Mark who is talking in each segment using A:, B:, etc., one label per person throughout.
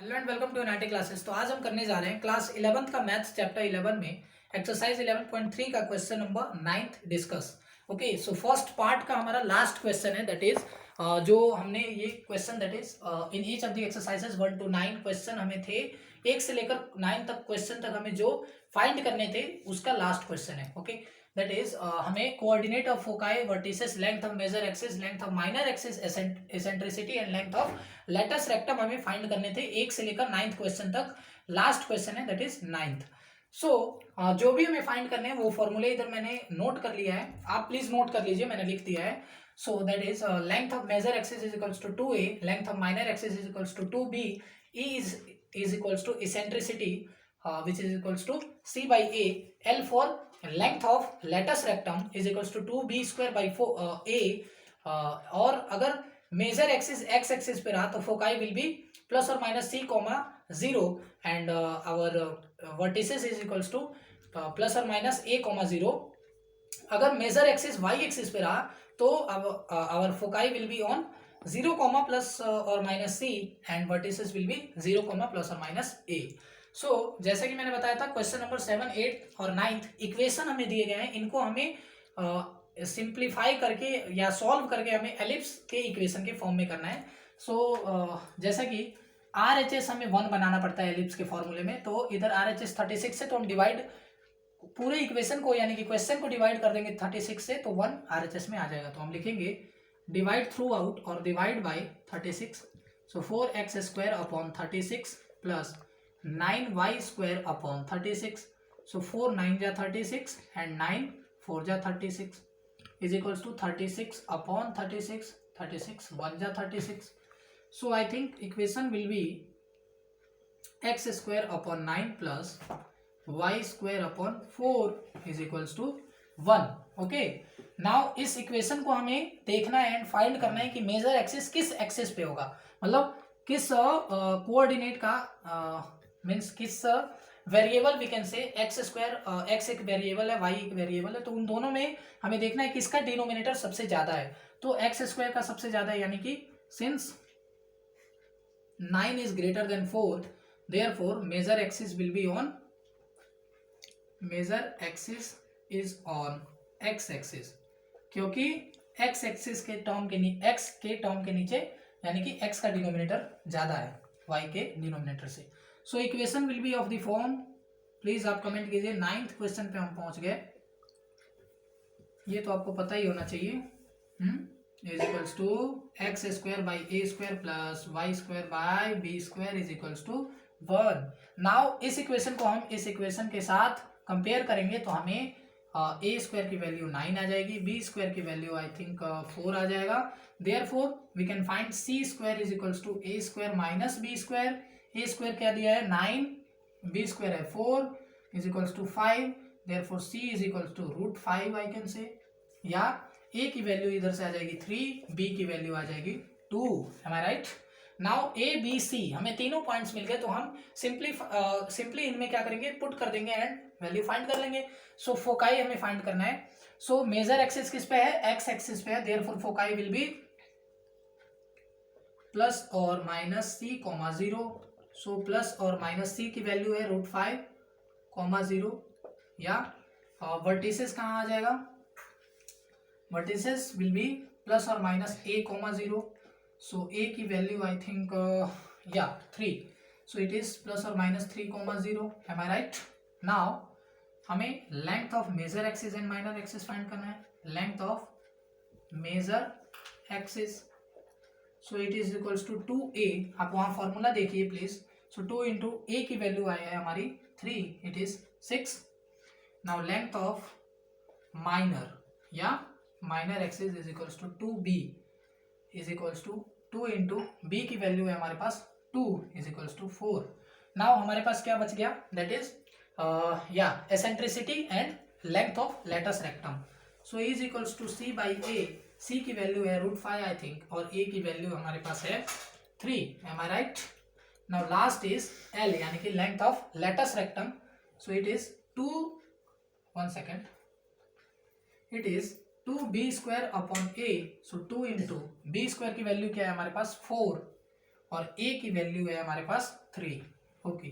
A: Hello and welcome to United Classes. तो आज हम करने जा रहे हैं क्लास 11th का मैथ्स चैप्टर 11 में एक्सरसाइज 11.3 का question number 9th discuss. Okay, so first part का हमारा लास्ट क्वेश्चन है, दैट इज जो हमने ये question that is in each of the exercises 1 to 9 question हमें थे, 1 से लेकर 9 तक क्वेश्चन तक हमें जो फाइंड करने थे उसका लास्ट क्वेश्चन है। ओके, दैट इज हमें coordinate of foci, vertices, length of major axis, length of minor axis, eccentricity and length of latus rectum हमें फाइंड करने थे 1 से लेकर 9th क्वेश्चन तक। लास्ट क्वेश्चन है दैट इज 9th। सो जो भी हमें फाइंड करने हैं वो फॉर्मूले इधर मैंने नोट कर लिया है, आप प्लीज नोट कर लीजिए, मैंने लिख दिया है। So that is length of major axis is equals to 2a, length of minor axis is equals to 2b, e is equals to eccentricity which is equals to c by a, l for length of latus rectum is equals to 2b square by 4 a। और अगर major axis x axis पे रहा तो foci will be plus और minus C comma 0 and our vertices is equals to plus और minus ए comma 0। अगर major axis Y axis पे रहा तो our foci will be on 0 comma plus और minus C and vertices will be 0 comma plus और minus A. So जैसे कि मैंने बताया था क्वेश्चन नंबर 7, 8 और 9 इक्वेशन हमें दिए गए हैं, इनको हमें सिंप्लीफाई करके या सॉल्व करके हमें एलिप्स के इक्वेशन के फॉर्म में करना है। सो जैसा कि आर एच एस हमें 1 बनाना पड़ता है एलिप्स के फॉर्मूले में, तो इधर आर एच एस 36 से, तो हम डिवाइड पूरे इक्वेशन को यानी कि क्वेश्चन को डिवाइड कर देंगे 36 से, तो 1 आर एच एस में आ जाएगा। तो हम लिखेंगे डिवाइड थ्रू आउट और divide by 36। So 4x square upon 36 plus 9y square upon 36। सो 4 9 जा 36 एंड 9 4 जा 36 is equals to 36 upon 36, 36 1 जा 36। so I think equation will be x square upon 9 plus y square upon 4 is equals to 1। okay, now इस equation को हमें देखना है and find करना है कि मेजर एक्सिस किस एक्सिस पे होगा, मतलब किस कोऑर्डिनेट का मीन्स किस variable we can say x square, x एक वेरिएबल है, वाई एक वेरिएबल है, तो उन दोनों में हमें देखना है किसका डिनोमिनेटर सबसे ज्यादा है। तो एक्स स्क्वायर का सबसे ज्यादा है, यानी कि since 9 is greater than 4 therefore major axis will be on, major axis is on x axis, क्योंकि एक्स एक्सिस के टर्म के एक्स के टर्म के नीचे यानी कि एक्स का डिनोमिनेटर ज्यादा है वाई के डिनोमिनेटर से। So equation will be of the form, please आप कमेंट कीजिए। 9th क्वेश्चन पे हम पहुंच गए, ये तो आपको पता ही होना चाहिए। Is equals to x square by a square plus y square by b square is equals to 1। Now इस इक्वेशन को हम इस इक्वेशन के साथ कंपेयर करेंगे तो हमें ए स्क्वायर की वैल्यू 9 आ जाएगी, बी स्क्वायर की वैल्यू आई थिंक 4 आ जाएगा। Therefore we can find c square is equals to a square minus b square. A square क्या दिया है 9, बी स्क्वायर है 4 is equals to 5, therefore c is equals to √5 I can say, या ए की value इधर से आ जाएगी 3, बी की वैल्यू आ जाएगी 2। Am I right? Now a b c हमें तीनों पॉइंट्स मिल गए, तो हम सिंपली इनमें क्या करेंगे, पुट कर देंगे एंड वैल्यू फाइंड कर लेंगे। सो फोकाई हमें फाइंड करना है। सो मेजर एक्सिस किस पे है, एक्स एक्सिस पे है, therefore foci will be plus और minus C comma 0। So plus और माइनस सी की वैल्यू है √5 कॉमा 0, या वर्टिसेस कहाँ आ जाएगा, वर्टिसेस विल बी प्लस और minus A comma 0। So a की वैल्यू आई थिंक या 3, सो इट इज प्लस और minus 3 comma 0। Am I right? Now हमें length of major axis and minor axis find करना है। Length of major axis, so it is equals to 2a, आप वहां formula देखिए please. So 2 into ए की value आई है हमारी 3, it is 6। Now length of minor या minor axis is equals to 2b is equals to 2 into B की value है हमारे पास 2 इज इक्वल्स टू 4। नाउ हमारे पास क्या बच गया, दैट इज या eccentricity and length of latus rectum. So is equals to C by A, C की वैल्यू है √5 आई थिंक, और ए की वैल्यू हमारे पास है 3। Am I right? Now last is L यानी कि length of latus rectum. So it is 1 second, it is 2b square upon a. So 2 into b square की वैल्यू क्या है हमारे पास 4 और ए की वैल्यू है हमारे पास 3. Okay,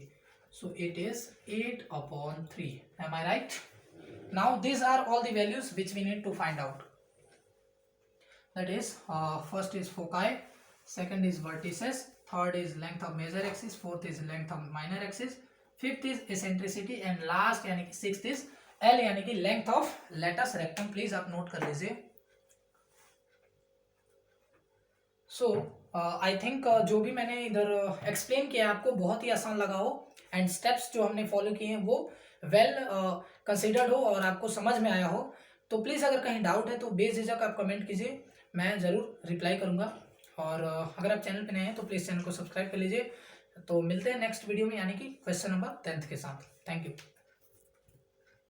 A: so it is 8/3. Am I right? Now these are all the values which we need to find out. That is, first is foci, second is vertices, third is length of major axis, fourth is length of minor axis, fifth is eccentricity and last यानी कि sixth is L यानी कि length of latus rectum. Please आप note कर लीजिए. सो I think जो भी मैंने इधर एक्सप्लेन किया आपको बहुत ही आसान लगा हो एंड स्टेप्स जो हमने फॉलो किए हैं वो वेल कंसिडर्ड हो और आपको समझ में आया हो. तो प्लीज़ अगर कहीं डाउट है तो बेझिझक आप कमेंट कीजिए, मैं ज़रूर रिप्लाई करूँगा. और अगर आप चैनल पे नए हैं तो प्लीज़ चैनल को सब्सक्राइब कर लीजिए. तो मिलते हैं नेक्स्ट वीडियो में यानी कि क्वेश्चन नंबर 10th के साथ. Thank you.